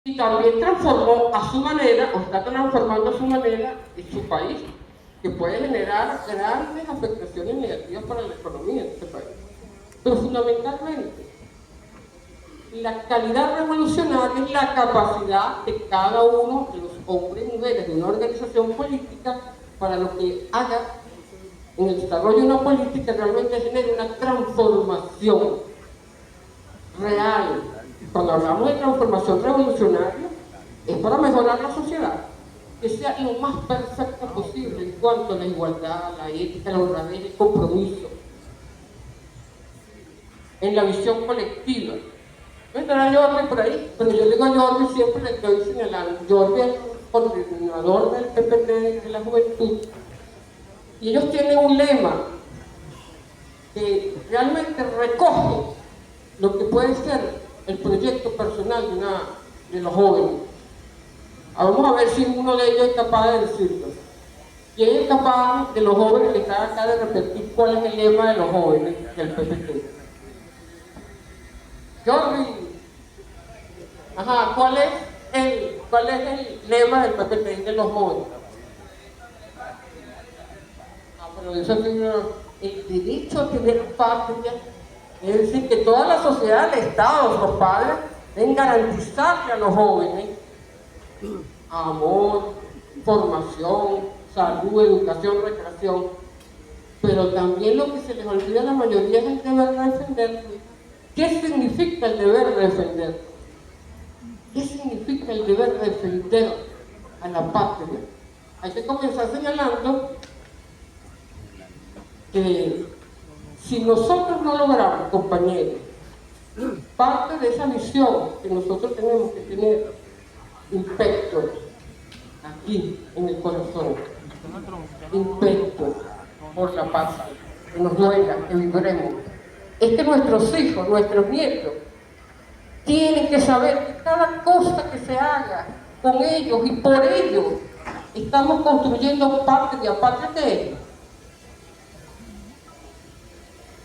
y también transformó a su manera, o está transformando a su manera, en su país, que puede generar grandes afectaciones negativas para la economía de este país. Pero fundamentalmente, la calidad revolucionaria es la capacidad de cada uno de los hombres y mujeres de una organización política para lo que haga en el desarrollo de una política realmente genere una transformación real. Cuando hablamos de transformación revolucionaria, es para mejorar la sociedad, que sea lo más perfecta posible en cuanto a la igualdad, la ética, la honradez, el compromiso, en la visión colectiva. No estará Jorge por ahí, pero yo digo a Jorge, siempre le estoy señalando. Jorge es el coordinador del PPT de la Juventud, y ellos tienen un lema que realmente recoge lo que puede ser el proyecto personal de los jóvenes. Vamos a ver si uno de ellos es capaz de decirlo. ¿Quién es capaz de los jóvenes que están acá de repetir cuál es el lema de los jóvenes del PPT? Jordi, ajá, ¿cuál es el lema del PPT de los jóvenes? Pero eso tiene el derecho a tener patria, es decir, que toda la sociedad, el Estado, los padres, deben garantizarle a los jóvenes amor, formación, salud, educación, recreación, pero también lo que se les olvida a la mayoría es el deber de defender. ¿Qué significa el deber de defender? ¿Qué significa el deber de defender a la patria? Hay que comenzar señalando que si nosotros no logramos, compañeros, parte de esa visión que nosotros tenemos que tener impetos aquí en el corazón, impetos por la paz, que nos duela, que vibremos, es que nuestros hijos, nuestros nietos, tienen que saber que cada cosa que se haga con ellos y por ellos, estamos construyendo patria. ¿Patria qué es?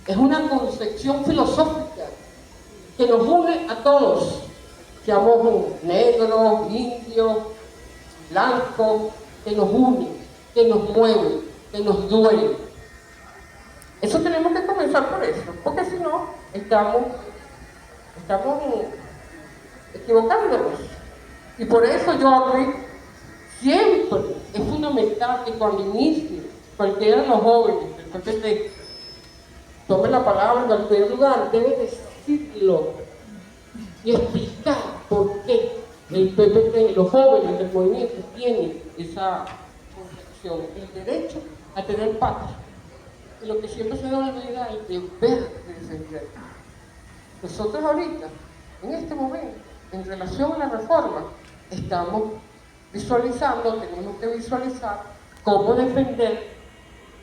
Es una concepción filosófica que nos une a todos, seamos negros, indios, blancos, que nos une, que nos mueve, que nos duele. Eso tenemos que comenzar por eso, porque si no, estamos equivocándonos. Y por eso, Jordi, siempre es fundamental que cuando inicie cualquiera de los jóvenes del PPT tome la palabra en cualquier lugar, debe decirlo y explicar por qué el PPT, los jóvenes del movimiento tienen esa concepción, el derecho a tener patria. Y lo que siempre se nos olvida es el deber de defender. Nosotros ahorita, en este momento, en relación a la reforma, estamos visualizando, tenemos que visualizar cómo defender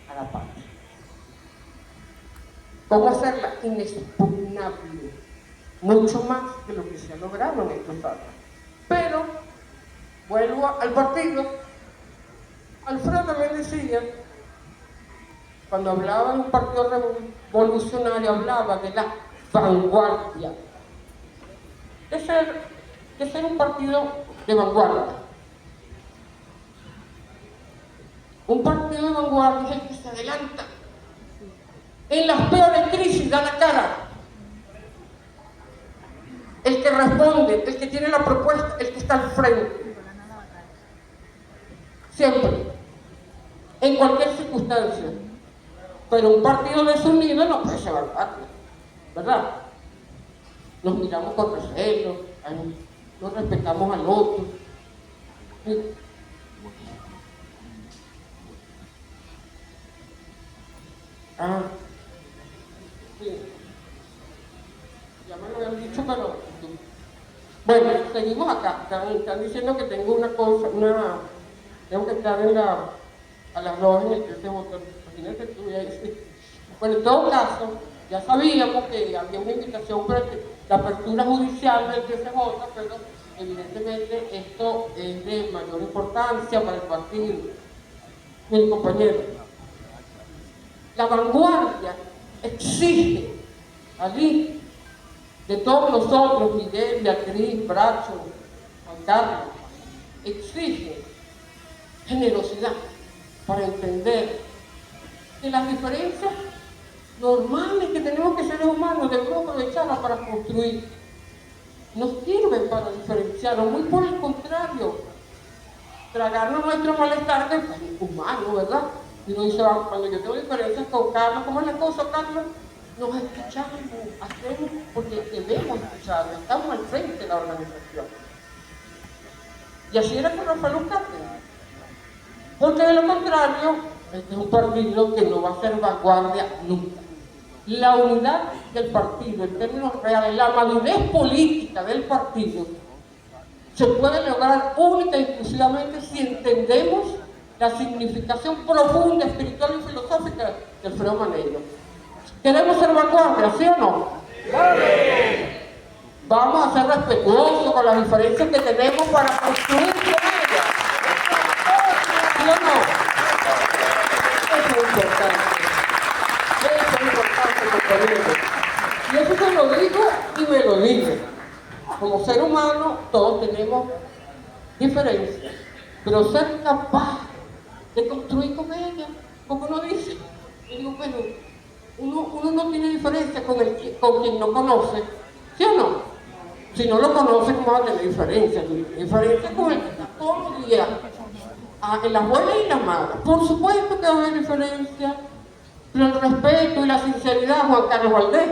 a la patria. Cómo hacerla inexpugnable, mucho más de lo que se ha logrado en estos años. Pero, vuelvo al partido, Alfredo también decía, cuando hablaba de un partido revolucionario, hablaba de la vanguardia, de ser un partido de vanguardia. Un partido de vanguardia es el que se adelanta. En las peores crisis da la cara. El que responde, el que tiene la propuesta, el que está al frente. Siempre. En cualquier circunstancia. Pero un partido desunido no puede ser vanguardia, ¿verdad? Nos miramos con recelo, no respetamos al otro. ¿Sí? Sí. Ya me lo habían dicho, pero bueno, seguimos acá. Están diciendo que tengo tengo que estar a las 2 en el 13 botón. Imagínate tú, bueno, en todo caso, ya sabíamos que había una invitación para la apertura judicial del TCJ, pero evidentemente esto es de mayor importancia para el partido. Mi compañero, la vanguardia exige allí de todos nosotros, Miguel, Beatriz, Bracho, Carlos, exige generosidad para entender que las diferencias normales que tenemos que seres humanos debemos aprovecharlas para construir. No sirven para diferenciarnos, muy por el contrario, tragarnos nuestro malestar que es humano, ¿verdad? Y uno dice, cuando yo tengo diferencias con Carlos, ¿cómo es la cosa, Carlos? Nos escuchamos, hacemos porque debemos escucharnos, estamos al frente de la organización. Y así era con Rafael Cárdenas. Porque de lo contrario, este es un partido que no va a ser vanguardia nunca. La unidad del partido, en términos reales, la madurez política del partido, se puede lograr única y exclusivamente si entendemos la significación profunda, espiritual y filosófica del fenómeno Maneiro. ¿Queremos ser vanguardia, sí o no? Vamos a ser respetuosos con las diferencias que tenemos para construir con ellas. ¿Sí o no? Eso es importante. Eso es importante, compañeros. Y eso se lo digo y me lo digo. Como ser humano, todos tenemos diferencias, pero ser capaz de construir con ellas, como uno dice. Yo digo, bueno, uno no tiene diferencia con quien no conoce, ¿sí o no? Si no lo conoce, ¿cómo va a tener diferencia? Diferencia con el que está todos los días, en las buenas y las malas. Por supuesto que va a haber diferencia, pero el respeto y la sinceridad, Juan Carlos Valdés,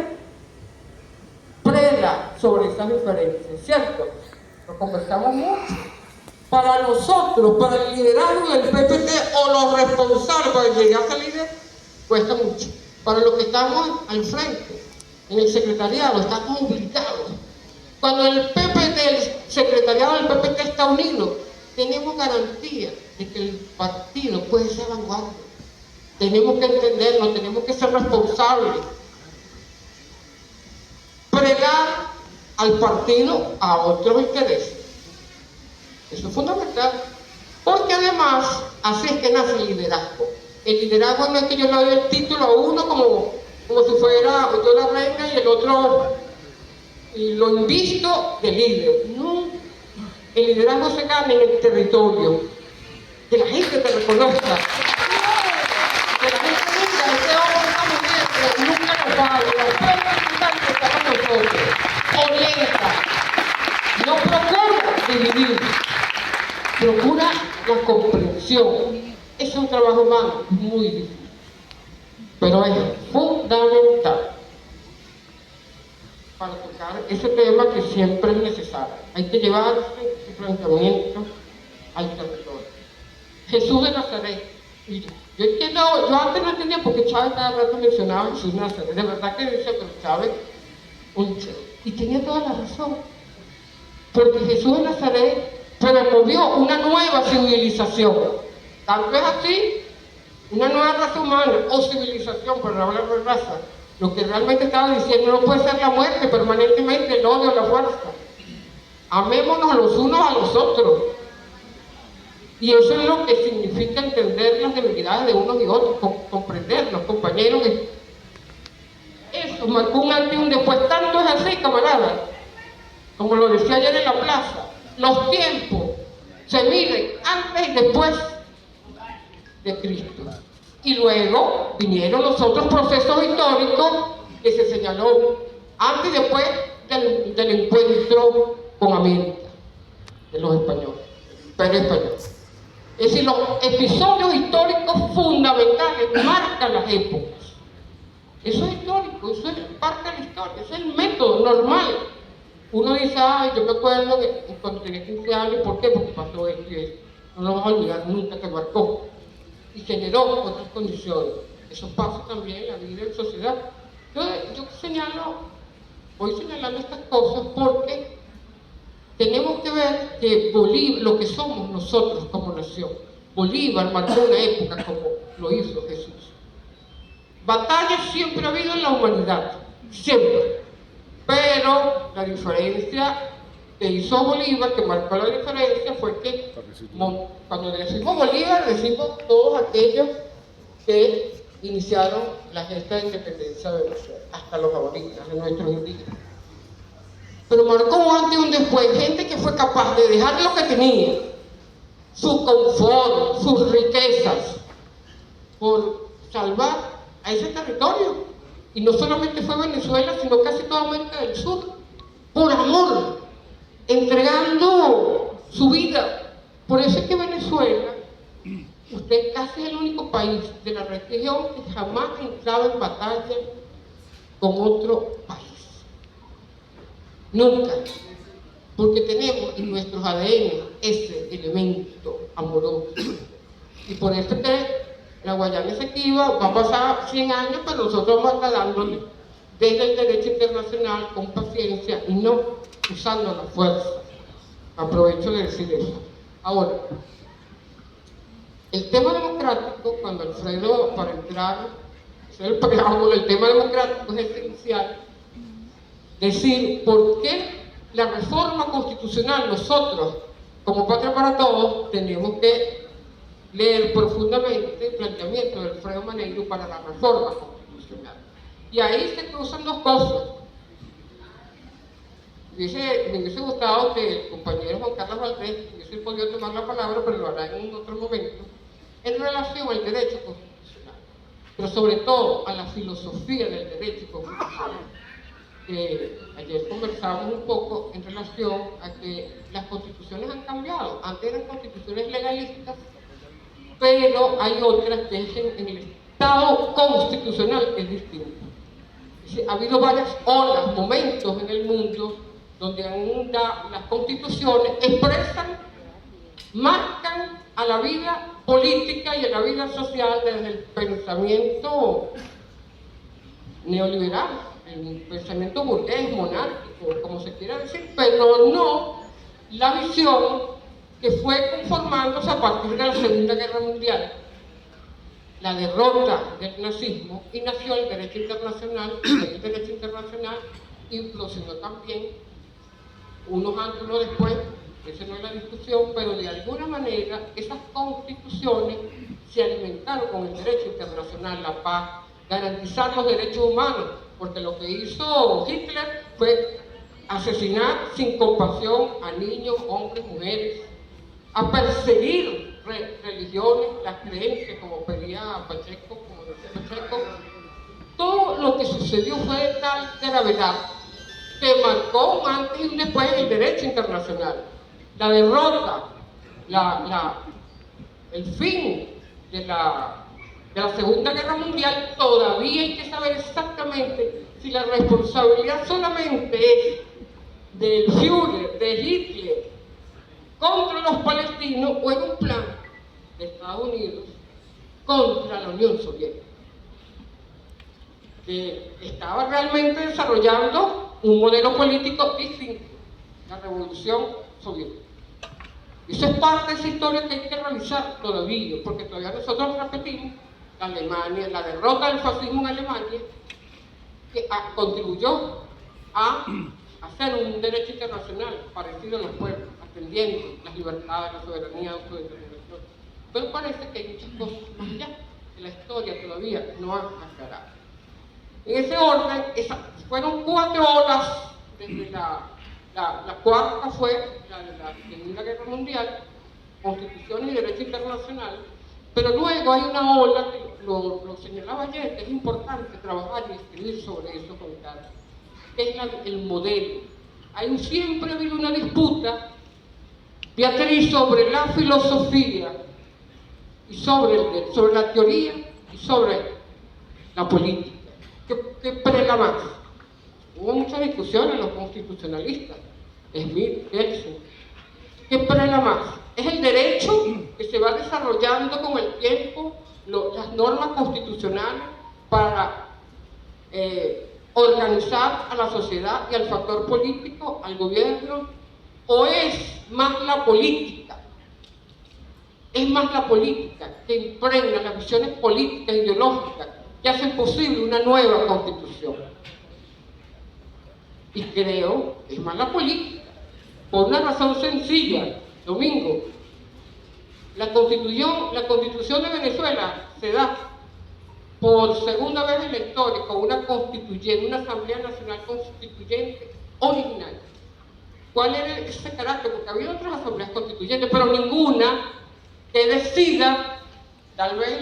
prela sobre esas diferencias, ¿cierto? Lo conversamos mucho. Para nosotros, para el liderazgo del PPT o los responsables para llegar a ser líder, cuesta mucho. Para los que estamos al frente, en el secretariado, estamos obligados. Cuando el PPT, el secretariado del PPT está unido, tenemos garantía de que el partido puede ser vanguardia. Tenemos que entenderlo, tenemos que ser responsables. Pregar al partido a otros intereses. Eso es fundamental. Porque además, así es que nace el liderazgo. El liderazgo no es que yo le doy el título a uno como si fuera yo la reina y el otro y lo invisto de líder. No. El liderazgo se gana en el territorio. Que la gente te reconozca. Que la gente diga, este hombre está muy bien, pero nunca nos falla. Que está con nosotros. Orienta. No procura dividir. Procura la comprensión. Es un trabajo humano muy difícil, pero es fundamental para tocar ese tema que siempre es necesario. Hay que llevarse su planteamiento al territorio. Jesús de Nazaret. Y yo entiendo, yo antes no entendía porque Chávez cada rato mencionaba Jesús de Nazaret. De verdad que dice, pero Chávez, y tenía toda la razón. Porque Jesús de Nazaret promovió una nueva civilización. Tanto es así, una nueva raza humana o civilización, por no hablar de raza, lo que realmente estaba diciendo no puede ser la muerte permanentemente, el odio, la fuerza. Amémonos los unos a los otros. Y eso es lo que significa entender las debilidades de unos y otros, comprenderlos, compañeros. Eso marcó un antes y un después. Tanto es así, camarada, como lo decía ayer en la plaza, los tiempos se miden antes y después de Cristo. Y luego vinieron los otros procesos históricos que se señaló antes y después del encuentro con América, de los españoles, pero españoles. Es decir, los episodios históricos fundamentales marcan las épocas. Eso es histórico, eso es parte de la historia, eso es el método normal. Uno dice, ay, yo me acuerdo que cuando tenía 15 años, ¿por qué? Porque pasó esto y esto. No lo vamos a olvidar nunca, que marcó y generó otras condiciones. Eso pasa también en la vida en sociedad. Yo voy señalando estas cosas porque tenemos que ver que Bolívar, lo que somos nosotros como nación, Bolívar marcó una época como lo hizo Jesús. Batallas siempre ha habido en la humanidad, siempre. Pero la diferencia que hizo Bolívar, que marcó la diferencia, fue que cuando decimos Bolívar, decimos todos aquellos que iniciaron la gesta de independencia de Venezuela, hasta los aborígenes, de nuestros indígenas. pero marcó un antes y un después. Gente que fue capaz de dejar lo que tenía, su confort, sus riquezas, por salvar a ese territorio. Y no solamente fue Venezuela, sino casi toda América del Sur, por amor, entregando su vida. Por eso es que Venezuela, usted casi es el único país de la región que jamás ha entrado en batalla con otro país. Nunca. Porque tenemos en nuestros ADN ese elemento amoroso. Y por eso es que la Guayana Esequiba va a pasar 100 años, pero nosotros vamos a estar dándole desde el derecho internacional con paciencia y no usando la fuerza. Aprovecho de decir eso. Ahora, el tema democrático, cuando Alfredo, para entrar, es el preámbulo, el tema democrático es esencial. Decir por qué la reforma constitucional, nosotros, como Patria para Todos, tenemos que leer profundamente el planteamiento de Alfredo Maneiro para la reforma constitucional. Y ahí se cruzan dos cosas. Me hubiese gustado que el compañero Juan Carlos Valdés hubiese podido tomar la palabra, pero lo hará en otro momento, en relación al derecho constitucional, pero sobre todo a la filosofía del derecho constitucional. Ayer conversábamos un poco en relación a que las constituciones han cambiado. Antes eran constituciones legalistas, pero hay otras que es en el Estado constitucional que es distinto. Ha habido varias olas, momentos en el mundo donde las constituciones expresan, marcan a la vida política y a la vida social desde el pensamiento neoliberal, el pensamiento burgués, monárquico, como se quiera decir, pero no la visión que fue conformándose a partir de la Segunda Guerra Mundial, la derrota del nazismo, y nació el derecho internacional. El derecho internacional implosionó también, unos antes, unos después, esa no es la discusión, pero de alguna manera esas constituciones se alimentaron con el derecho internacional, la paz, garantizar los derechos humanos, porque lo que hizo Hitler fue asesinar sin compasión a niños, hombres, mujeres, a perseguir religiones, las creencias, como pedía Pacheco, como decía Pacheco. Todo lo que sucedió fue de tal gravedad que marcó un antes y un después en el derecho internacional. La derrota, el fin de la Segunda Guerra Mundial, todavía hay que saber exactamente si la responsabilidad solamente es del Führer, de Hitler, contra los palestinos, o en un plan de Estados Unidos contra la Unión Soviética, que estaba realmente desarrollando un modelo político distinto, la Revolución Soviética. Eso es parte de esa historia que hay que revisar todavía, porque todavía nosotros repetimos la derrota del fascismo en Alemania, que contribuyó a hacer un derecho internacional parecido a los pueblos, atendiendo las libertades, la soberanía, la autodeterminación. Pero parece que hay muchas cosas más allá que la historia todavía no ha aclarado. En ese orden, fueron 4 olas, desde la cuarta fue la de la Segunda Guerra Mundial, Constitución y Derecho Internacional, pero luego hay una ola, que lo señalaba ayer, que es importante trabajar y escribir sobre eso con calma, que es el modelo. Siempre ha habido una disputa, Beatriz, sobre la filosofía, y sobre la teoría y sobre la política. ¿Qué prela más? Hubo muchas discusiones en los constitucionalistas, Smith, Kelsen. ¿Qué prela más? Es el derecho que se va desarrollando con el tiempo, las normas constitucionales para organizar a la sociedad y al factor político, al gobierno, o es más la política. Es más la política que impregna las visiones políticas e ideológicas que hacen posible una nueva constitución. Y creo que es más la política, por una razón sencilla, Domingo. La constitución de Venezuela se da por segunda vez en la historia con una constituyente, una Asamblea Nacional Constituyente original. cuál era ese carácter, porque había otras asambleas constituyentes, pero ninguna que decida, tal vez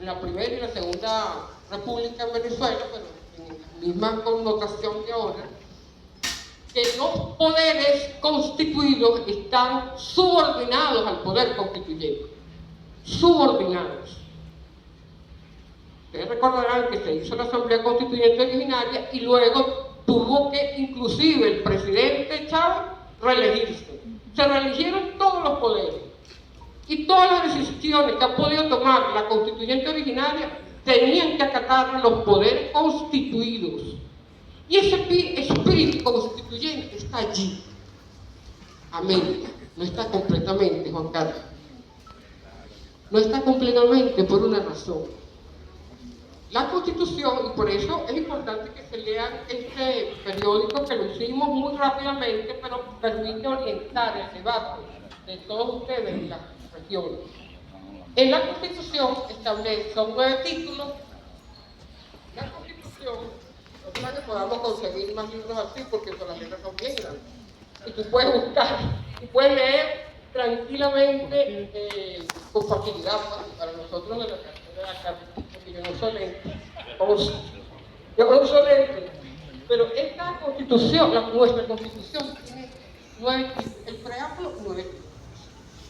la primera y la segunda república en Venezuela, pero en la misma connotación que ahora, que los poderes constituidos están subordinados al poder constituyente. Subordinados. Ustedes recordarán que se hizo la Asamblea Constituyente originaria y luego tuvo que, inclusive, el presidente Chávez reelegirse. Se reeligieron todos los poderes. Y todas las decisiones que ha podido tomar la Constituyente originaria tenían que acatar los poderes constituidos. Y ese espíritu constituyente está allí. Amén. No está completamente, Juan Carlos. No está completamente por una razón. La Constitución, y por eso es importante que se lean este periódico, que lo hicimos muy rápidamente, pero permite orientar el debate de todos ustedes en las regiones. En la Constitución son 9 títulos. La Constitución, ojalá que podamos conseguir más libros así, porque las letras son bien grandes. Y tú puedes buscar, y puedes leer tranquilamente, con facilidad, para nosotros de la porque yo no soy lente. Yo no soy lente. Pero esta Constitución, nuestra Constitución, tiene 9, el preámbulo 9,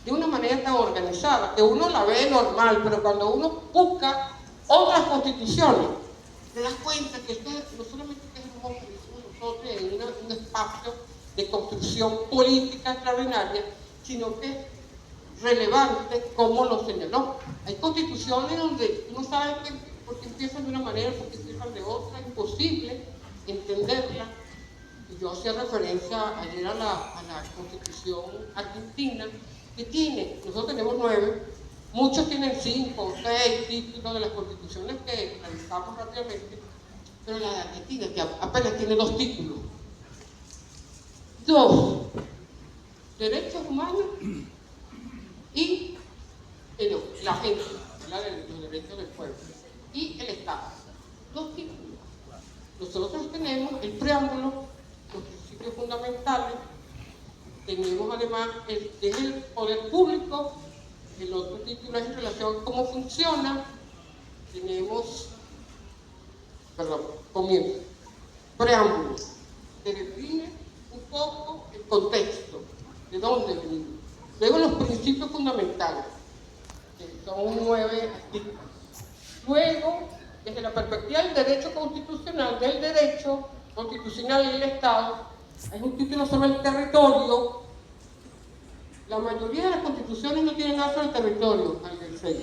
de una manera tan organizada que uno la ve normal, pero cuando uno busca otras constituciones, te das cuenta que no solamente es un hombre, nosotros en un espacio de construcción política extraordinaria, sino que es relevante como lo señaló. Hay constituciones donde uno sabe por qué empiezan de una manera, por qué empiezan de otra, es imposible entenderla. Y yo hacía referencia ayer a la constitución argentina, que nosotros tenemos 9, muchos tienen 5 o 6 títulos de las constituciones que revisamos rápidamente, pero la de Argentina, que apenas tiene 2 títulos. 2, derechos humanos y la gente, los derechos del pueblo, y el Estado. 2 títulos. Nosotros tenemos el preámbulo, los principios fundamentales, tenemos además el poder público, el otro título es en relación a cómo funciona, tenemos, comienzo, preámbulo, que define un poco el contexto, de dónde venimos. Luego los principios fundamentales, que son 9 artículos. Luego, desde la perspectiva del derecho constitucional, del derecho constitucional y del Estado, hay un título sobre el territorio. La mayoría de las constituciones no tienen nada sobre el territorio, al del 6.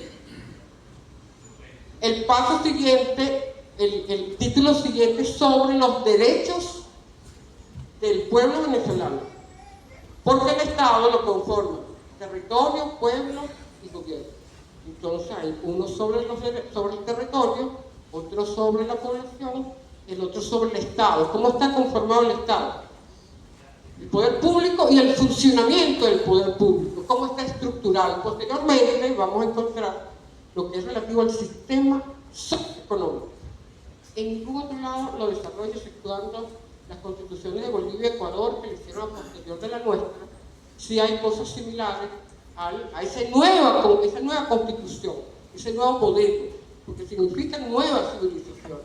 El paso siguiente, el título siguiente es sobre los derechos del pueblo venezolano, porque el Estado lo conforma territorio, pueblo y gobierno. Entonces hay uno sobre el territorio, otro sobre la población, el otro sobre el Estado. ¿Cómo está conformado el Estado? El poder público y el funcionamiento del poder público, cómo está estructurado. Posteriormente vamos a encontrar lo que es relativo al sistema socioeconómico. En ningún otro lado lo desarrolla, exceptuando las constituciones de Bolivia y Ecuador, que le hicieron a posterior de la nuestra. Sí hay cosas similares a esa nueva constitución, ese nuevo modelo, porque significa nueva civilización.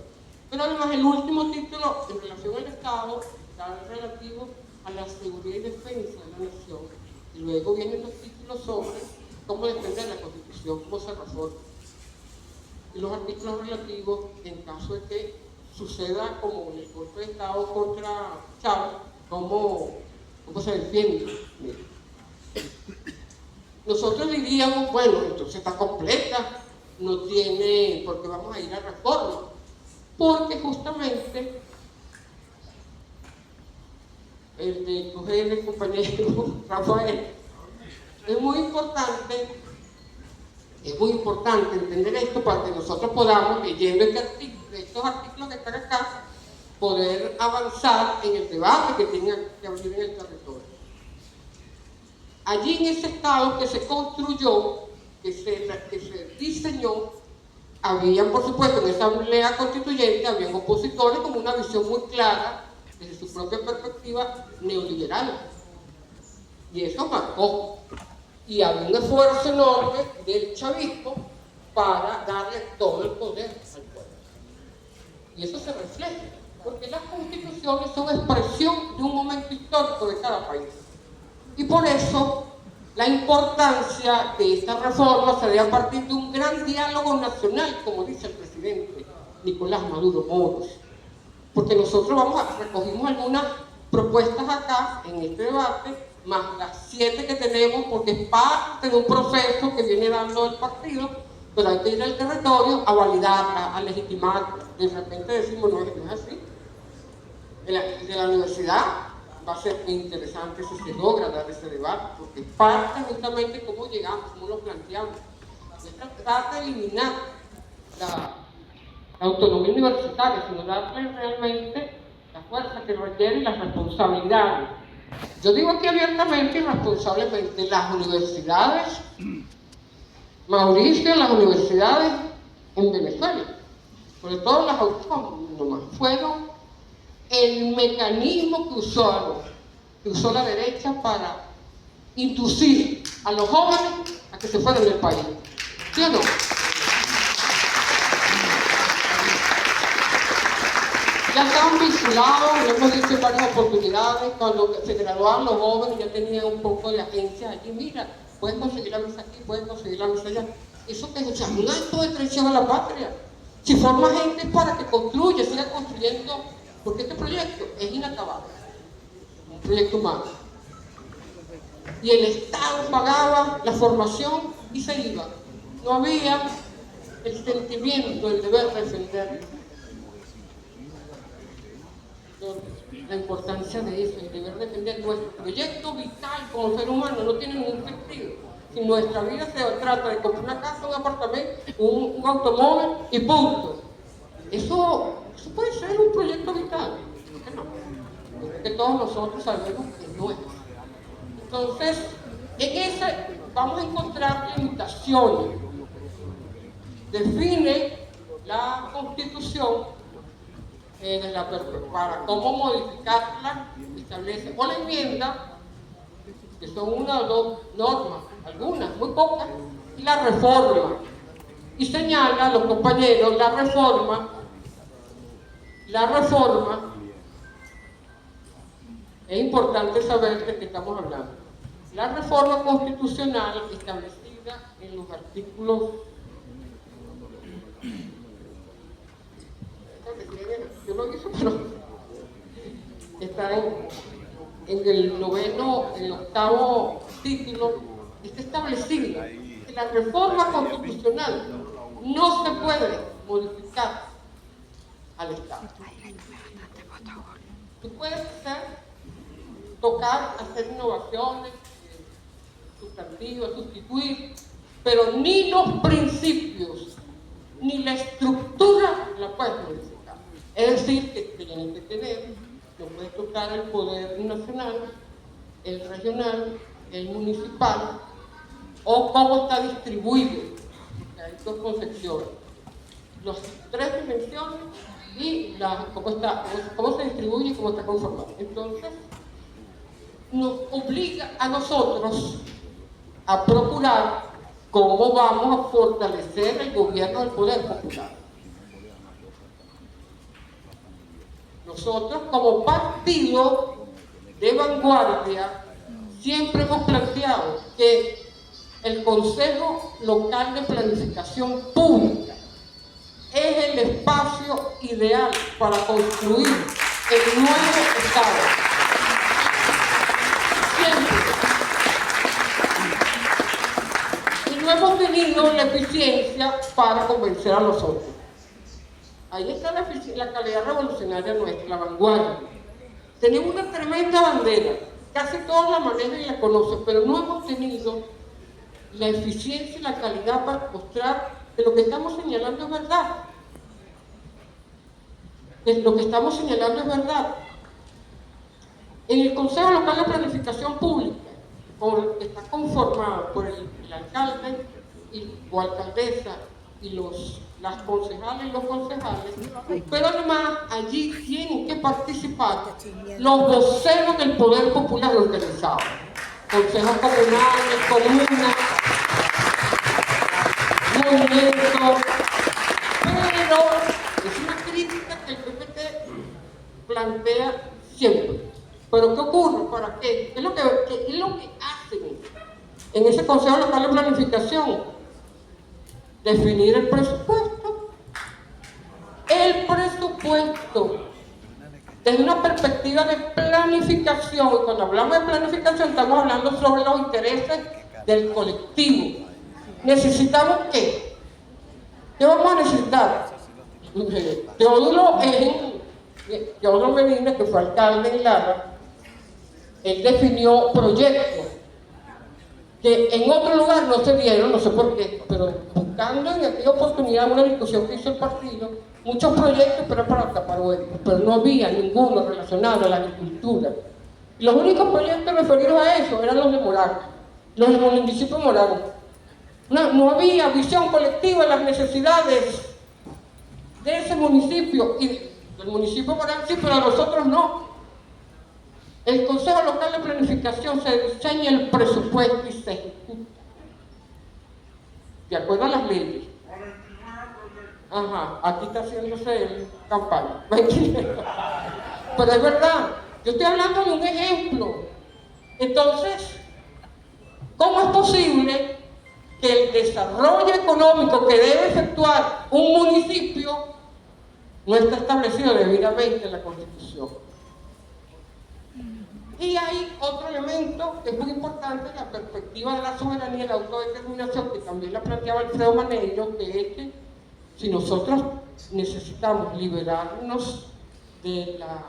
Pero además el último título en relación al Estado está relativo a la seguridad y defensa de la nación, y luego vienen los títulos sobre cómo defender la Constitución, cómo se reforma, y los artículos relativos en caso de que suceda como el golpe de Estado contra Chávez, cómo se defiende. Nosotros diríamos, bueno, entonces está completa, no tiene, porque vamos a ir a reforma, porque justamente el de coger el compañero Rafael, es muy importante entender esto para que nosotros podamos, leyendo estos artículos que están acá, poder avanzar en el debate que tenga que abrir en el territorio. Allí en ese Estado que se construyó, que se diseñó, habían, por supuesto, en esa asamblea constituyente, habían opositores con una visión muy clara desde su propia perspectiva neoliberal. Y eso marcó. Y había un esfuerzo enorme del chavismo para darle todo el poder al pueblo. Y eso se refleja, porque las constituciones son expresión de un momento histórico de cada país. Y por eso la importancia de esta reforma se da a partir de un gran diálogo nacional, como dice el presidente Nicolás Maduro Moros. Porque nosotros recogimos algunas propuestas acá en este debate, más las 7 que tenemos, porque es parte de un proceso que viene dando el partido, pero hay que ir al territorio a validarla, a legitimarla. De repente decimos, no es así. De la universidad va a ser muy interesante si se logra dar ese debate, porque parte justamente de cómo llegamos, cómo lo planteamos. Es tratar de eliminar la autonomía universitaria, sino darle realmente la fuerza que requiere y las responsabilidades. Yo digo aquí abiertamente y responsablemente, las universidades, Mauricio, las universidades en Venezuela, sobre todo las autónomas, fueron el mecanismo que usó la derecha para inducir a los jóvenes a que se fueran del país. ¿Sí o no? Ya estaban vinculados, lo hemos dicho en varias oportunidades, cuando se graduaban los jóvenes ya tenían un poco de agencia allí, mira, puedes conseguir la visa aquí, puedes conseguir la visa allá. Eso que es un acto de traición a la patria. Si forma gente para que construya, siga construyendo, porque este proyecto es inacabado, un proyecto humano. Y el Estado pagaba la formación y se iba. No había el sentimiento, el deber de defender la importancia de eso, el deber de defender nuestro proyecto vital como ser humano. No tiene ningún sentido. Si nuestra vida se trata de comprar una casa, un apartamento, un automóvil y punto. Eso puede ser un proyecto vital. ¿Por qué no? Porque todos nosotros sabemos que no es. Entonces, en esa vamos a encontrar limitaciones. Define la Constitución para cómo modificarla, establece o la enmienda, que son una o dos normas, algunas, muy pocas, y la reforma. Y señala a los compañeros la reforma, es importante saber de qué estamos hablando. La reforma constitucional establecida en los artículos, yo lo hice, pero está en el octavo título, está establecido que la reforma constitucional no se puede modificar al Estado. Tú puedes hacer innovaciones, sustantivas, sustituir, pero ni los principios, ni la estructura la puedes modificar. Es decir, que tienen que tener, no puedes tocar el poder nacional, el regional, el municipal, o cómo está distribuido. Hay dos concepciones. Las 3 dimensiones y cómo se distribuye y cómo está conformado. Entonces, nos obliga a nosotros a procurar cómo vamos a fortalecer el gobierno del poder popular. Nosotros, como partido de vanguardia, siempre hemos planteado que el Consejo Local de Planificación Pública es el espacio ideal para construir el nuevo Estado. Siempre. Y no hemos tenido la eficiencia para convencer a los otros. Ahí está la calidad revolucionaria nuestra, la vanguardia. Tenemos una tremenda bandera, casi todos la manejan y la conocen, pero no hemos tenido la eficiencia y la calidad para mostrar que lo que estamos señalando es verdad. Que lo que estamos señalando es verdad. En el Consejo Local de Planificación Pública, que está conformado por el alcalde o alcaldesa las concejales y los concejales, pero además allí tienen que participar los voceros del poder popular organizado, consejos comunales, comunas, movimientos, pero es una crítica que el PPT plantea siempre. Pero ¿qué ocurre? ¿Para qué? ¿Qué es lo que hacen en ese Consejo Local de Planificación? Definir el presupuesto. El presupuesto, desde una perspectiva de planificación, y cuando hablamos de planificación estamos hablando sobre los intereses del colectivo. ¿Necesitamos qué? ¿Qué vamos a necesitar? Teodoro Medina, que fue alcalde de Lara, él definió proyectos que en otro lugar no se dieron, no sé por qué, pero buscando en aquella oportunidad una discusión que hizo el partido, muchos proyectos, pero para tapar huecos, pero no había ninguno relacionado a la agricultura. Los únicos proyectos referidos a eso eran los de Morán, los del municipio de Morán. No había visión colectiva de las necesidades de ese municipio, y del municipio de Morán sí, pero a nosotros no. El Consejo Local de Planificación se diseña el presupuesto y se ejecuta de acuerdo a las leyes. Ajá, aquí está haciéndose campaña. Pero es verdad, yo estoy hablando de un ejemplo. Entonces, ¿cómo es posible que el desarrollo económico que debe efectuar un municipio no está establecido debidamente en la Constitución? Y hay otro elemento que es muy importante, la perspectiva de la soberanía y la autodeterminación, que también la planteaba Alfredo Maneiro, que es que si nosotros necesitamos liberarnos de la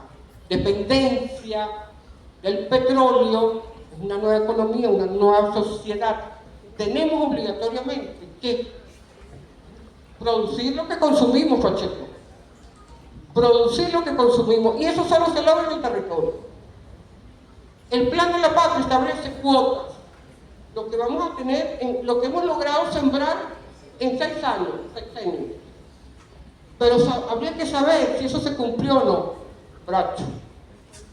dependencia del petróleo, una nueva economía, una nueva sociedad, tenemos obligatoriamente que producir lo que consumimos, Pacheco. Producir lo que consumimos, y eso solo se logra en el territorio. El Plan de la Patria establece cuotas, lo que vamos a tener, lo que hemos logrado sembrar en 6 años. Pero habría que saber si eso se cumplió o no, Bracho.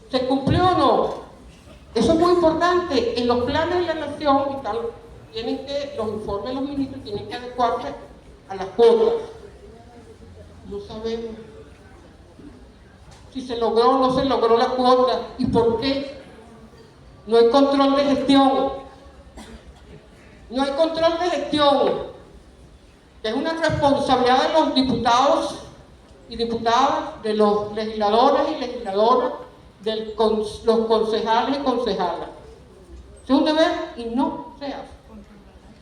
¿Se cumplió o no? Eso es muy importante. En los planes de la nación los informes de los ministros tienen que adecuarse a las cuotas. No sabemos si se logró o no se logró la cuota y por qué. No hay control de gestión. No hay control de gestión. Es una responsabilidad de los diputados y diputadas, de los legisladores y legisladoras, de los concejales y concejalas. Es un deber y no se hace.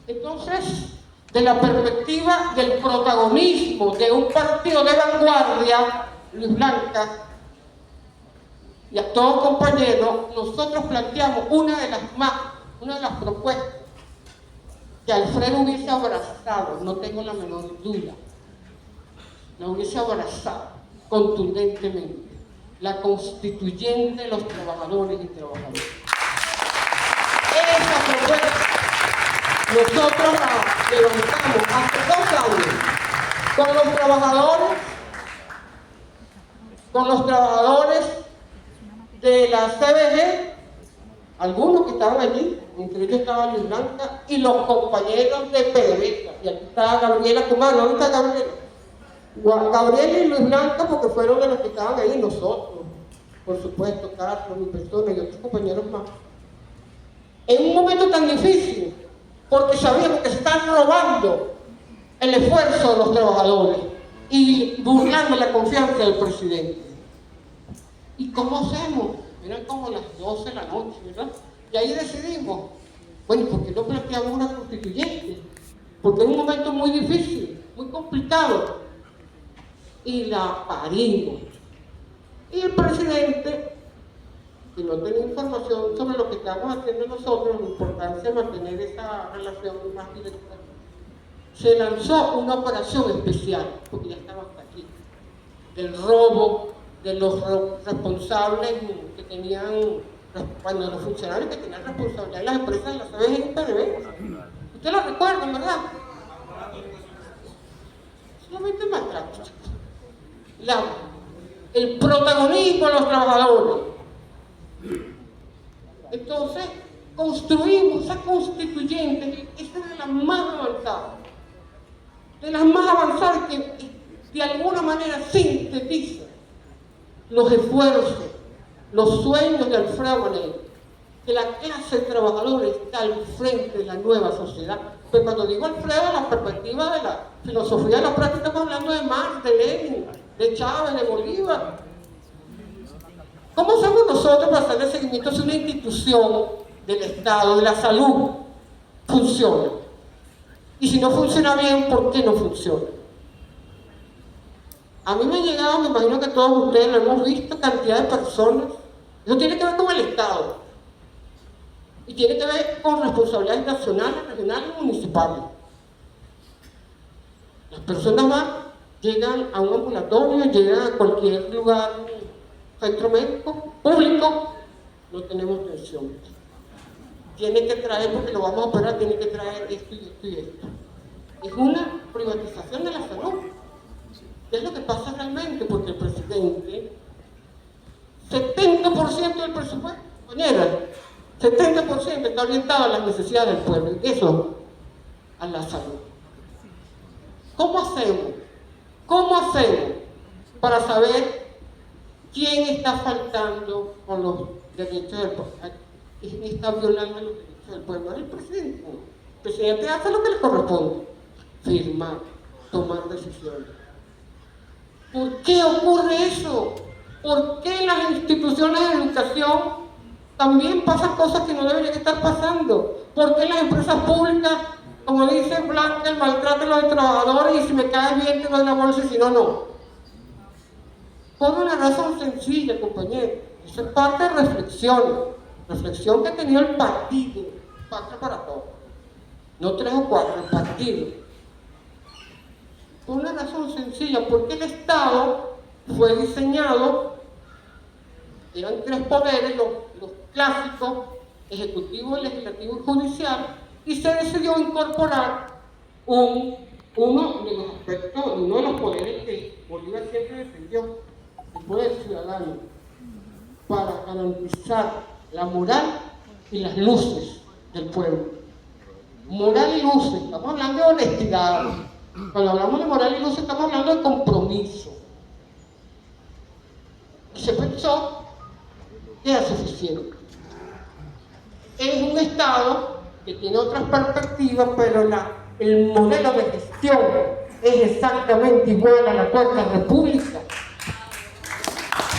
Entonces, de la perspectiva del protagonismo de un partido de vanguardia, Luis Blanca, y a todos compañeros, nosotros planteamos una de las propuestas que Alfredo hubiese abrazado, no tengo la menor duda, la hubiese abrazado contundentemente, la constituyente de los trabajadores y trabajadoras. Esa propuesta nosotros la levantamos hace 2 años con los trabajadores de la CBG, algunos que estaban allí, entre ellos estaba Luis Blanca, y los compañeros de PDVSA, y aquí está Gabriela Kumar, ¿dónde está Gabriela? Gabriela y Luis Blanca, porque fueron de los que estaban ahí, nosotros, por supuesto, Carlos, mi persona y otros compañeros más. En un momento tan difícil, porque sabíamos que se están robando el esfuerzo de los trabajadores y burlando la confianza del presidente. ¿Y cómo hacemos? Eran como las 12 de la noche, ¿verdad? Y ahí decidimos, bueno, ¿por qué no planteamos una constituyente? Porque es un momento muy difícil, muy complicado. Y la parimos. Y el presidente, que no tenía información sobre lo que estábamos haciendo nosotros, la importancia de mantener esa relación más directa, se lanzó una operación especial, porque ya estaba hasta aquí, del robo de los responsables que tenían, bueno, los funcionarios que tenían responsabilidad en las empresas de la CBG y PDVSA. Ustedes lo recuerdan, ¿verdad? democrática. El protagonismo de los trabajadores. Entonces, construimos esa constituyente, esa es de las más avanzadas, que de alguna manera sintetiza los esfuerzos, los sueños de Alfredo Manero, que la clase trabajadora está al frente de la nueva sociedad. Pero cuando digo Alfredo, la perspectiva de la filosofía de la práctica, estamos hablando de Marx, de Lenin, de Chávez, de Bolívar. ¿Cómo hacemos nosotros para hacerle seguimiento si una institución del Estado, de la salud, funciona? Y si no funciona bien, ¿por qué no funciona? A mí me ha llegado, me imagino que todos ustedes lo hemos visto, cantidad de personas. Eso tiene que ver con el Estado. Y tiene que ver con responsabilidades nacionales, regionales y municipales. Las personas llegan a un ambulatorio, llegan a cualquier lugar, centro médico, público, no tenemos atención. Tiene que traer, porque lo vamos a operar, tiene que traer esto y esto y esto. Es una privatización de la salud. ¿Qué es lo que pasa realmente? Porque el presidente, 70% del presupuesto, compañera, 70% está orientado a las necesidades del pueblo, y eso a la salud. ¿Cómo hacemos? ¿Cómo hacemos para saber quién está faltando con los derechos del pueblo? ¿Quién está violando los derechos del pueblo? Es el presidente. El presidente hace lo que le corresponde: firmar, tomar decisiones. ¿Por qué ocurre eso? ¿Por qué en las instituciones de educación también pasan cosas que no deberían estar pasando? ¿Por qué en las empresas públicas, como dice Blanca, el maltrato de los trabajadores y si me cae bien te doy la bolsa y si no, no? Por una razón sencilla, compañeros. Eso es parte de reflexión que ha tenido el partido, Patria para Todos. No 3 o 4, el partido. Por una razón sencilla, porque el Estado fue diseñado, eran 3 poderes, los clásicos, ejecutivo, legislativo y judicial, y se decidió incorporar uno de los poderes que Bolívar siempre defendió, el poder ciudadano, para garantizar la moral y las luces del pueblo. Moral y luces, estamos hablando de honestidad. Cuando hablamos de moral y luces, estamos hablando de compromiso. Y se pensó que era suficiente. Es un Estado que tiene otras perspectivas, pero el modelo de gestión es exactamente igual a la Cuarta República.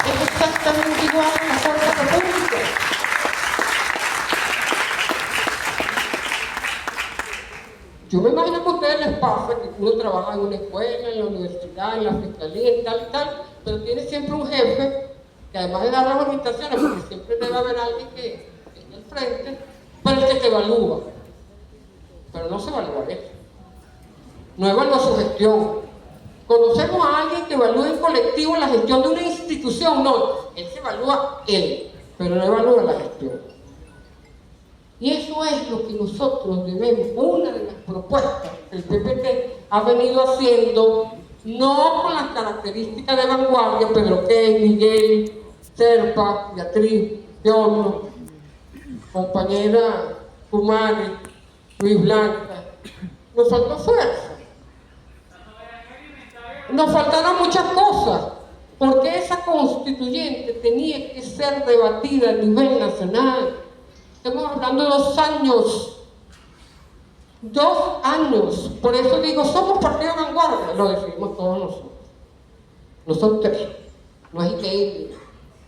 Es exactamente igual a la Cuarta República. Yo me imagino que a ustedes les pasa que uno trabaja en una escuela, en la universidad, en la fiscalía y tal, pero tiene siempre un jefe que además de dar las orientaciones, porque siempre debe haber alguien que esté al frente, pero el que te evalúa. Pero no se evalúa eso. No evalúa su gestión. Conocemos a alguien que evalúa en colectivo la gestión de una institución. No, él se evalúa él, pero no evalúa la gestión. Y eso es lo que nosotros debemos, una de las propuestas que el PPT ha venido haciendo, no con las características de vanguardia, Pedro Key, Miguel, Serpa, Beatriz, Giorno, compañera Kumari, Luis Blanca. Nos faltó fuerza. Nos faltaron muchas cosas, porque esa constituyente tenía que ser debatida a nivel nacional. Estamos hablando de 2 años. 2 años. Por eso digo, somos partido de vanguardia. Lo decidimos todos nosotros. No son 3. No es Ikeide,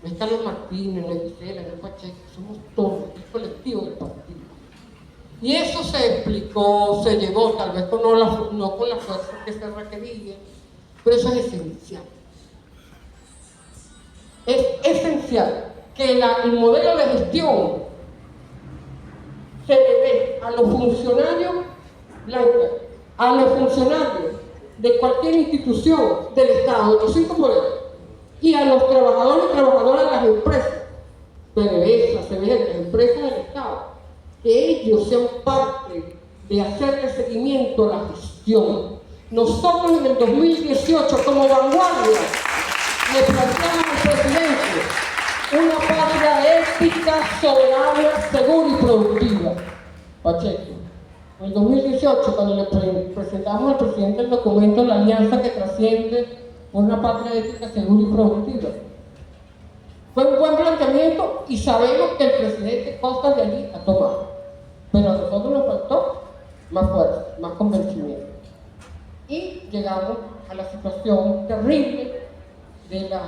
no es Carlos Martínez, no es Gisela, no es Pacheco. Somos todos, el colectivo del partido. Y eso se explicó, se llevó, tal vez no con la fuerza que se requería, pero eso es esencial. Es esencial que el modelo de gestión se debe a los funcionarios blancos, a los funcionarios de cualquier institución del Estado, de los 5 poderes, y a los trabajadores y trabajadoras de las empresas, PDVSA, CBG, empresas del Estado, que ellos sean parte de hacerle seguimiento a la gestión. Nosotros en el 2018, como vanguardia, le planteamos al presidente una patria ética, soberana, segura y productiva. Pacheco, en el 2018, cuando le presentamos al presidente el documento de la alianza que trasciende por una patria ética, segura y productiva, fue un buen planteamiento y sabemos que el presidente Costa de allí ha tomado. Pero a nosotros nos faltó más fuerza, más convencimiento. Y llegamos a la situación terrible de la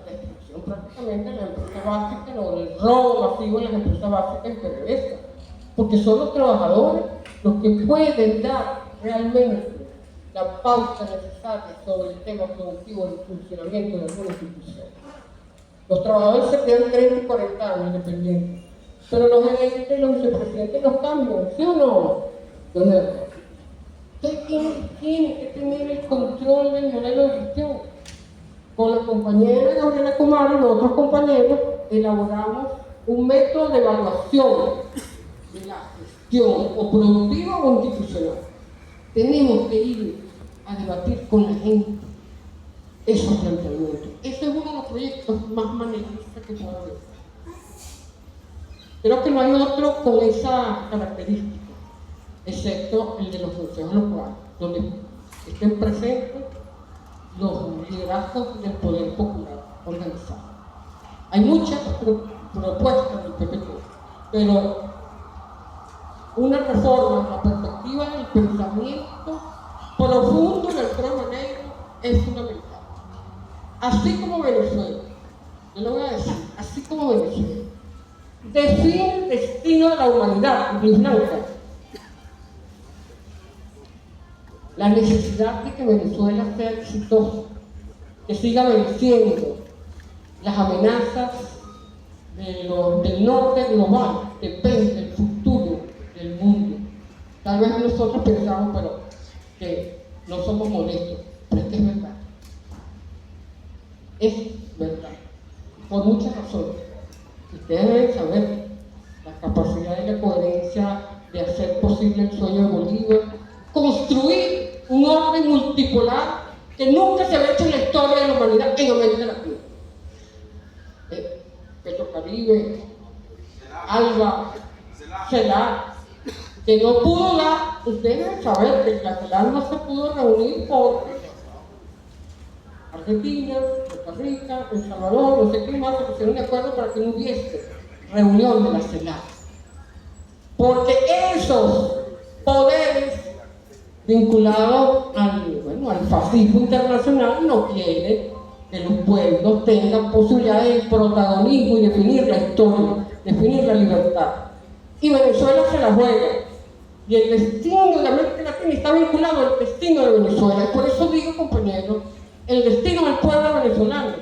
destrucción prácticamente de la empresa básica, o del robo masivo en las empresas básicas en PDVSA. Porque son los trabajadores los que pueden dar realmente la pauta necesaria sobre el tema productivo del funcionamiento de alguna institución. Los trabajadores se quedan 30 y 40 años independientes, pero los gerentes y los vicepresidentes los cambian, ¿sí o no? Entonces, tiene que tener el control del modelo de gestión. Con la compañera Gabriela Kumar y los otros compañeros elaboramos un método de evaluación de la gestión o productiva o institucional. Tenemos que ir a debatir con la gente esos planteamientos. Ese es uno de los proyectos más maneristas que puede haber. Creo que no hay otro con esa característica, excepto el de los consejos locales, donde estén presentes los liderazgos del poder popular organizado. Hay muchas propuestas del PPT, pero una reforma, la perspectiva del pensamiento profundo del programa negro es fundamental. Así como Venezuela, yo lo voy a decir, así como Venezuela define el destino de la humanidad, Luis Blanca, la necesidad de que Venezuela sea exitosa, que siga venciendo las amenazas del norte global, depende del futuro del mundo. Tal vez nosotros pensamos, pero que no somos modestos, pero es que es verdad. Es verdad, por muchas razones. Ustedes deben saber la capacidad y la coherencia de hacer posible el sueño de Bolívar, construir un orden multipolar que nunca se había hecho en la historia de la humanidad en América Latina. Petrocaribe, ALBA, CELAC, que no pudo dar, ustedes deben saber que la CELAC no se pudo reunir por Argentina, Costa Rica, El Salvador, no sé qué más, se pusieron de acuerdo para que no hubiese reunión de la CELAC. Porque esos poderes vinculados al fascismo internacional no quieren que los pueblos tengan posibilidades de protagonismo y definir la historia, definir la libertad. Y Venezuela se la juega. Y el destino de América Latina está vinculado al destino de Venezuela. Y por eso digo, compañeros, el destino del pueblo venezolano,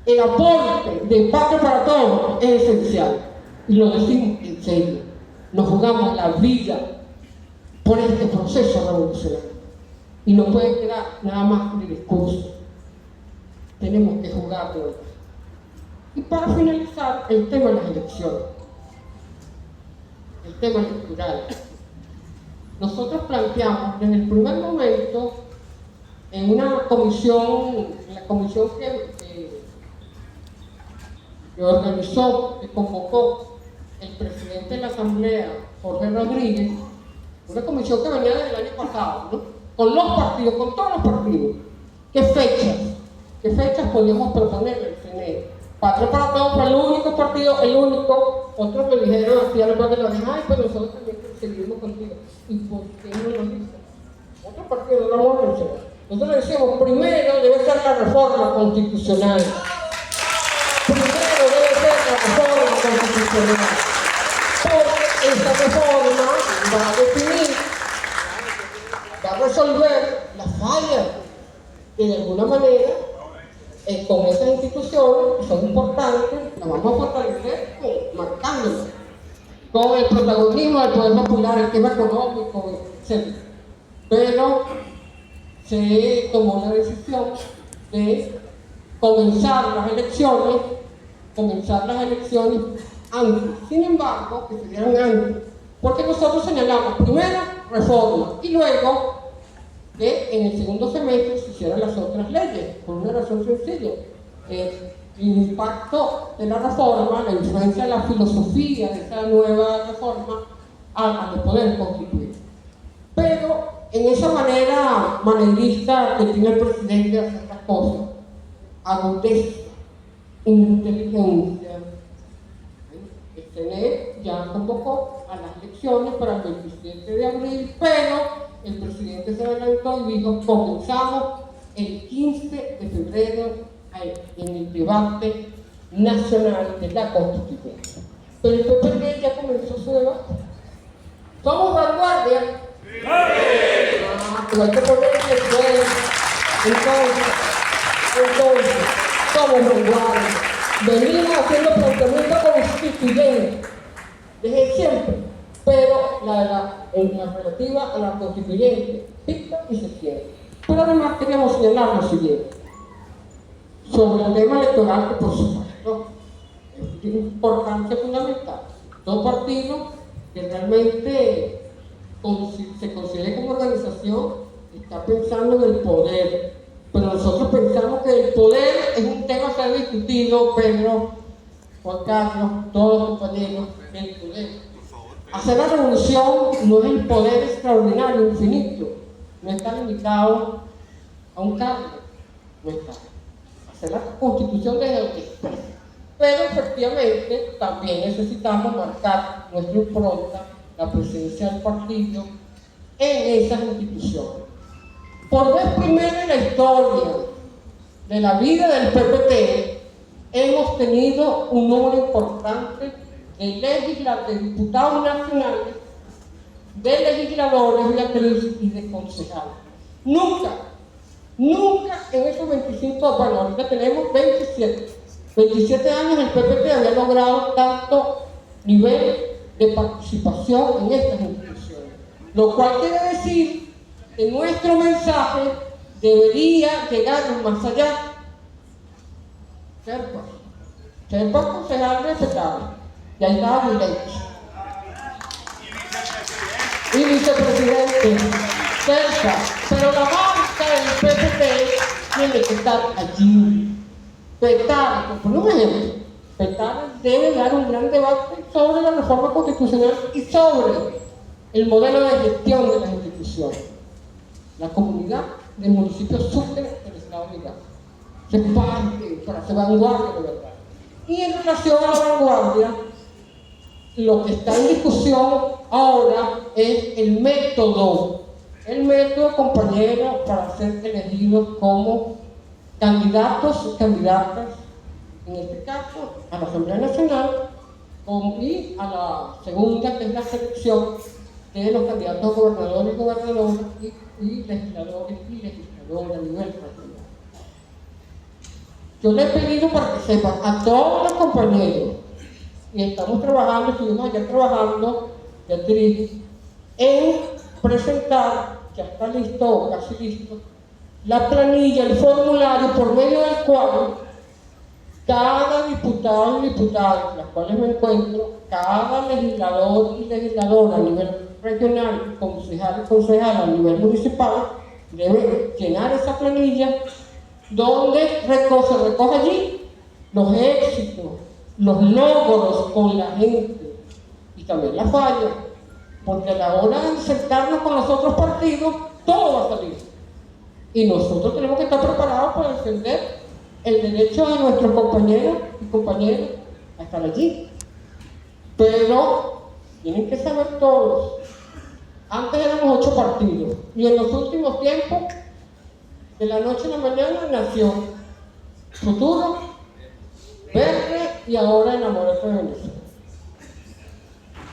el aporte de Patria para Todos es esencial. Y lo decimos en serio. Nos jugamos la vida por este proceso revolucionario. Y no puede quedar nada más de discurso. Tenemos que jugarlo. Y para finalizar, el tema de las elecciones. El tema electoral. Nosotros planteamos desde el primer momento en una comisión, en la comisión que organizó, que convocó el presidente de la Asamblea, Jorge Rodríguez, una comisión que venía desde el año pasado, ¿no? Con los partidos, con todos los partidos. ¿Qué fechas podíamos proponer el CNE? Patria para Todos fue el único partido, el único. Otros me dijeron así a los de la ay, pero nosotros también seguimos contigo. ¿Y por qué no lo dicen? Otros partidos no lo vamos a mencionar. Nosotros decimos, primero debe ser la reforma constitucional. Primero debe ser la reforma constitucional. Porque esa reforma va a definir, va a resolver las fallas que de alguna manera con esas instituciones que son importantes, las vamos a fortalecer marcándolas con el protagonismo del poder popular, el tema económico, etc. Pero se tomó la decisión de comenzar las elecciones antes. Sin embargo, que se dieran antes, Porque nosotros señalamos primero reforma y luego que en el segundo semestre se hicieran las otras leyes, por una razón sencilla. El impacto de la reforma, la influencia de la filosofía de esa nueva reforma al poder constituir. Pero en esa manera maneirista que tiene el presidente de hacer las cosas, agudeza, inteligencia, el CNE ya convocó a las elecciones para el 27 de abril, pero el presidente se adelantó y dijo: comenzamos el 15 de febrero en el debate nacional de la Constitución. Pero el PPD ya comenzó su debate. ¿Somos vanguardia? Pero hay que ponerle esfuerzo. Entonces, somos vanguardia. Venimos haciendo planteamiento constituyente desde siempre, pero en la relativa a la constituyente dicta y se cierra. Pero además queríamos señalar lo siguiente sobre el tema electoral, que por supuesto es de importancia fundamental. Dos partidos que realmente se considera como organización está pensando en el poder, pero nosotros pensamos que el poder es un tema que se ha discutido, Pedro, Juan Carlos, todos los compañeros, el poder. Hacer la revolución no es el poder extraordinario, infinito, no está limitado a un cargo, no está. Hacer la constitución desde el expreso. Pero efectivamente también necesitamos marcar nuestra impronta, la presencia del partido en esas instituciones. Por vez primera en la historia de la vida del PPT, hemos tenido un número importante de diputados nacionales, de legisladores, de actrices y de concejales. Nunca en esos 25, bueno, ahorita tenemos 27 años, el PPT había logrado tanto nivel de participación en estas instituciones. Lo cual quiere decir que nuestro mensaje debería llegar más allá. Ser concejal respetable. Y ahí está mi derecho. Y vicepresidente, cerca. Pero la marca del PPT tiene que estar allí. Petare, por un ejemplo, Petare debe dar un gran debate sobre la reforma constitucional y sobre el modelo de gestión de las instituciones. La comunidad del municipio Sucre del Estado de Miranda se parte para hacer vanguardia de verdad. Y en relación a la vanguardia, lo que está en discusión ahora es el método, compañero, para ser elegidos como candidatos y candidatas, en este caso a la Asamblea Nacional y a la segunda, que es la selección de los candidatos a gobernadores y gobernadoras y legisladores y legisladoras a nivel nacional. Yo le he pedido para que sepan a todos los compañeros, y estuvimos allá trabajando, Beatriz, en presentar, ya está listo o casi listo, la planilla, el formulario por medio del cual cada diputado y diputada, en las cuales me encuentro, cada legislador y legisladora a nivel regional, concejal y concejala a nivel municipal, debe llenar esa planilla donde se recoge allí los éxitos, los logros con la gente y también las fallas, porque a la hora de insertarnos con los otros partidos, todo va a salir. Y nosotros tenemos que estar preparados para defender el derecho de nuestros compañeros y compañeras a estar allí. Pero tienen que saber todos. Antes éramos 8 partidos y en los últimos tiempos, de la noche a la mañana, nació Futuro, Verde y ahora Enamorarse de Venezuela.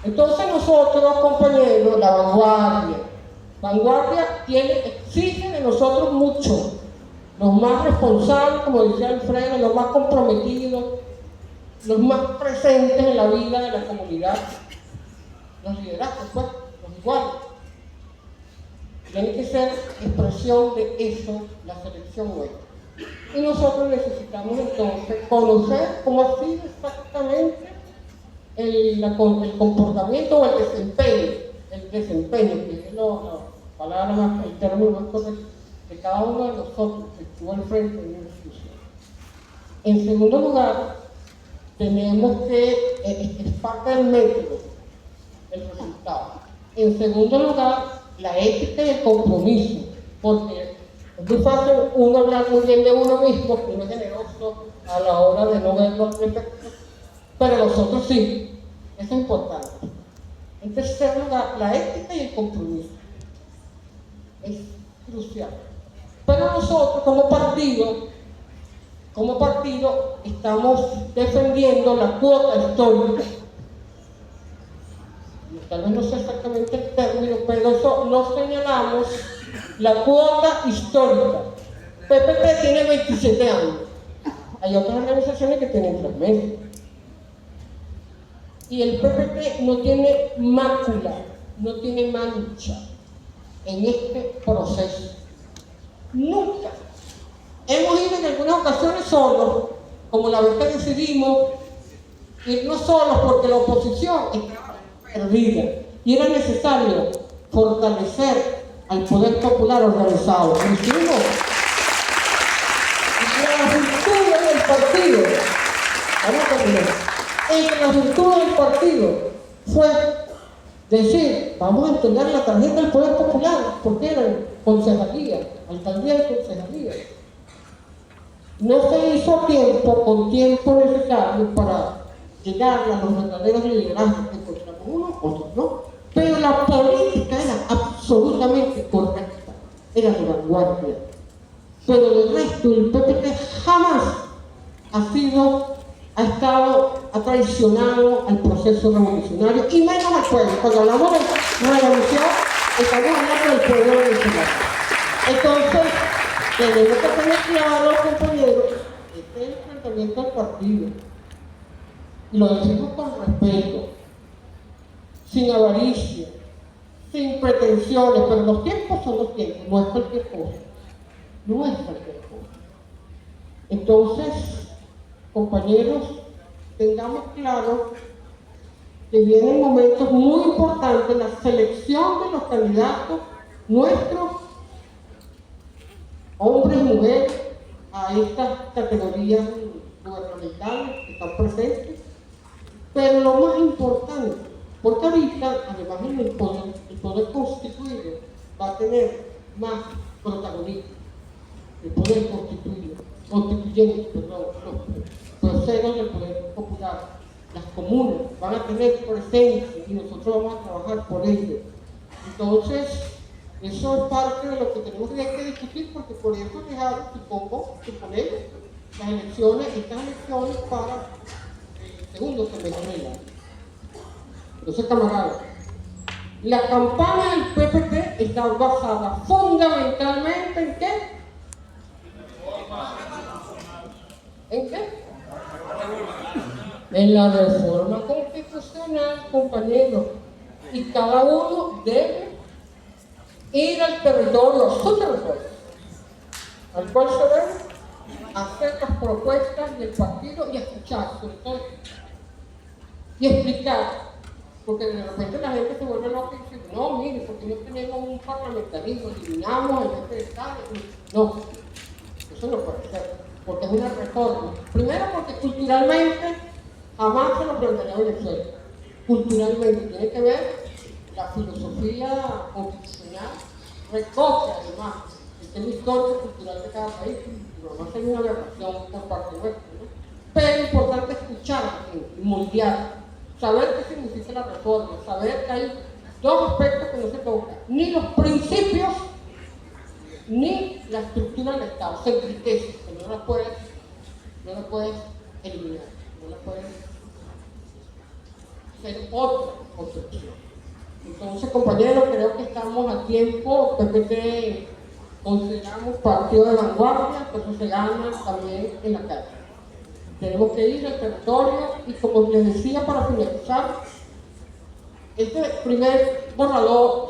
Entonces nosotros, compañeros, la vanguardia exige de nosotros mucho. Los más responsables, como decía Alfredo, los más comprometidos, los más presentes en la vida de la comunidad, los liderazgos, pues, los iguales. Tiene que ser expresión de eso la selección nuestra. Y nosotros necesitamos entonces conocer cómo ha sido exactamente el comportamiento o el desempeño desempeño, que es la palabra más, el término más correcto, de cada uno de nosotros que estuvo al frente de una institución. En segundo lugar, tenemos que, es parte del método, el resultado. En segundo lugar, la ética y el compromiso, porque es muy fácil uno hablar muy bien de uno mismo, que uno es generoso a la hora de no ver los defectos, pero los otros sí, eso es importante. En tercer lugar, la ética y el compromiso es crucial. Pero nosotros como partido estamos defendiendo la cuota histórica. Tal vez no sé exactamente el término, pero eso lo señalamos, la cuota histórica. PPT tiene 27 años. Hay otras organizaciones que tienen 3 meses. Y el PPT no tiene mácula, no tiene mancha en este proceso. Nunca. Hemos ido en algunas ocasiones solos, como la vez que decidimos irnos solos porque la oposición estaba perdida y era necesario fortalecer al poder popular organizado. Lo hicimos. Y las virtudes del partido, vamos a terminar. Entre las virtudes del partido fue decir, vamos a entregar la tarjeta del poder popular, porque eran concejalía, alcaldía y concejalía. No se hizo a tiempo, con tiempo necesario para llegar a los verdaderos liderazgos que encontramos unos, otros no. Pero la política era absolutamente correcta, era de vanguardia. Pero del resto, el PPT jamás ha traicionado al proceso revolucionario, y menos al pueblo. Cuando hablamos de revolución, estamos hablando del pueblo venezolano. Entonces, tenemos que tener claro, compañeros, este es el enfrentamiento del partido. Y lo decimos con respeto, sin avaricia, sin pretensiones, pero los tiempos son los tiempos, no es cualquier cosa. No es cualquier cosa. Entonces, compañeros, tengamos claro que vienen momentos muy importantes en la selección de los candidatos nuestros, hombres y mujeres, a estas categorías gubernamentales que están presentes. Pero lo más importante, porque ahorita, además el poder constituido va a tener más protagonismo, el poder constituyente, los procesos del poder popular, las comunas van a tener presencia y nosotros vamos a trabajar por ello. Entonces, eso es parte de lo que tenemos que discutir, porque por eso dejaron, suponemos, estas elecciones para el segundo semestre del año. Entonces, camaradas, la campaña del PPT está basada fundamentalmente ¿en qué? ¿En qué? En la reforma constitucional, compañeros. Y cada uno debe ir al territorio, a su territorio, al cual se debe hacer las propuestas del partido y escuchar, sobre todo, y explicar. Porque de repente la gente se vuelve loca y dice, no, mire, porque no tenemos un parlamentarismo, eliminamos el jefe de Estado. No, eso no puede ser, porque es una reforma. Primero, porque culturalmente jamás se lo plantearía Venezuela. Culturalmente tiene que ver la filosofía constitucional, recoge además el tema histórico cultural de cada país, no va a ser una aberración por parte nuestra, ¿no? Pero es importante escuchar y moldear. Saber qué significa la reforma, saber que hay dos aspectos que no se tocan, ni los principios, ni la estructura del Estado, se enriquece, que no la puedes eliminar, no la puedes ser otra construcción. Entonces, compañeros, creo que estamos a tiempo, PPT consideramos partido de vanguardia, pero se gana también en la calle. Tenemos que ir al territorio y, como les decía, para finalizar, este primer borrador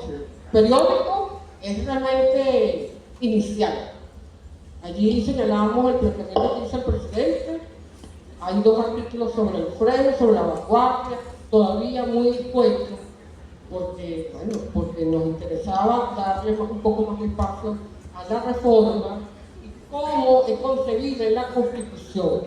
periódico es realmente inicial. Allí señalamos el planteamiento que hizo el presidente, hay 2 artículos sobre el freno, sobre la vanguardia, todavía muy expuestos, porque nos interesaba darle un poco más de espacio a la reforma y cómo es concebida en la Constitución.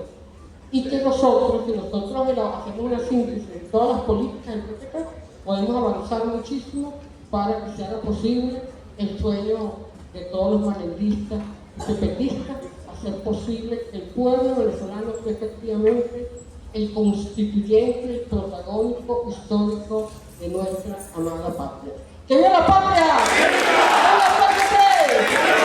Y que nosotros hacemos una síntesis de todas las políticas del PPK, podemos avanzar muchísimo para que sea posible el sueño de todos los maneristas y pepetistas, hacer posible que el pueblo venezolano sea efectivamente el constituyente, el protagónico histórico de nuestra amada patria. ¡Que viva la patria! ¡Que viva la patria!